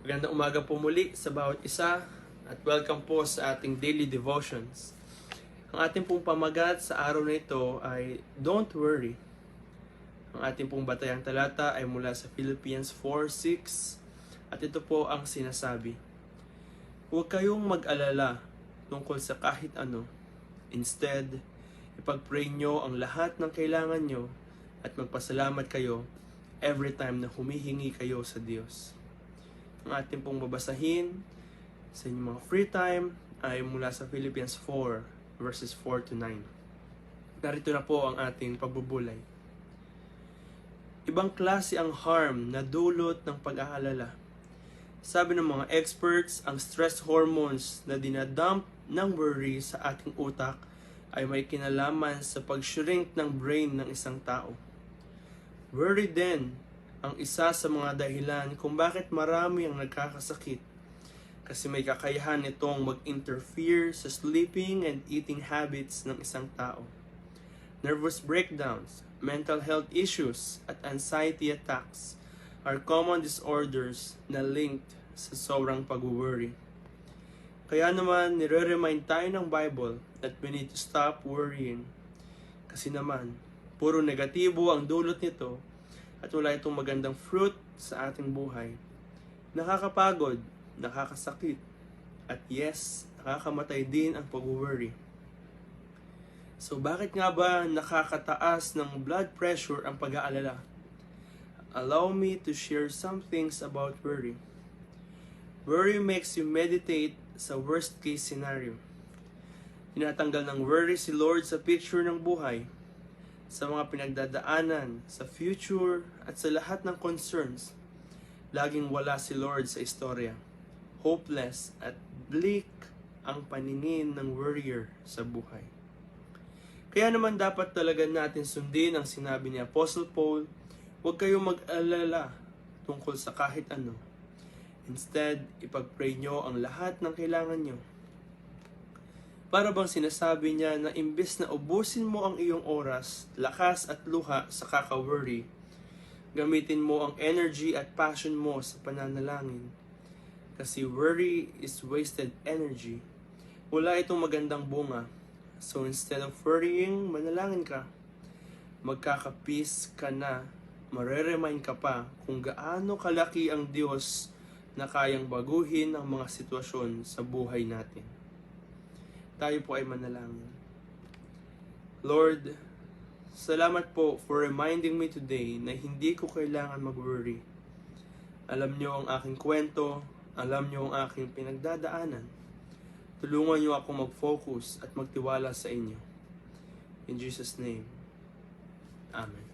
Magandang umaga po muli sa bawat isa at welcome po sa ating daily devotions. Ang ating pong pamagat sa araw na ito ay Don't Worry. Ang ating pong batayang talata ay mula sa Philippians 4:6 at ito po ang sinasabi. Huwag kayong mag-alala tungkol sa kahit ano. Instead, ipag-pray nyo ang lahat ng kailangan nyo at magpasalamat kayo every time na humihingi kayo sa Diyos. Ang ating pong babasahin sa inyong mga free time ay mula sa Philippians 4 verses 4 to 9. Narito na po ang ating pagbubulay. Ibang klase ang harm na dulot ng pag-aalala. Sabi ng mga experts, ang stress hormones na dinadump ng worry sa ating utak ay may kinalaman sa pag-shrink ng brain ng isang tao. Worry din ang isa sa mga dahilan kung bakit marami ang nagkakasakit kasi may kakayahan itong mag-interfere sa sleeping and eating habits ng isang tao. Nervous breakdowns, mental health issues, at anxiety attacks are common disorders na linked sa sobrang pag-worry. Kaya naman, nire-remind tayo ng Bible that we need to stop worrying. Kasi naman, puro negatibo ang dulot nito at wala itong magandang fruit sa ating buhay. Nakakapagod, nakakasakit, at yes, nakakamatay din ang pag-worry. So bakit nga ba nakakataas ng blood pressure ang pag-aalala? Allow me to share some things about worry. Worry makes you meditate sa worst case scenario. Tinatanggal ng worry si Lord sa picture ng buhay, sa mga pinagdadaanan, sa future, at sa lahat ng concerns. Laging wala si Lord sa istorya. Hopeless at bleak ang paningin ng worrier sa buhay. Kaya naman dapat talaga natin sundin ang sinabi ni Apostle Paul, huwag kayong mag-alala tungkol sa kahit ano. Instead, ipag-pray nyo ang lahat ng kailangan nyo. Para bang sinasabi niya na imbes na ubusin mo ang iyong oras, lakas at luha sa kaka-worry, gamitin mo ang energy at passion mo sa pananalangin. Kasi worry is wasted energy. Wala itong magandang bunga. So instead of worrying, manalangin ka. Magkaka-peace ka na, mareremind ka pa kung gaano kalaki ang Diyos na kayang baguhin ang mga sitwasyon sa buhay natin. Tayo po ay manalangin. Lord, salamat po for reminding me today na hindi ko kailangan mag-worry. Alam niyo ang aking kwento, alam niyo ang aking pinagdadaanan. Tulungan niyo ako mag-focus at magtiwala sa inyo. In Jesus' name, Amen.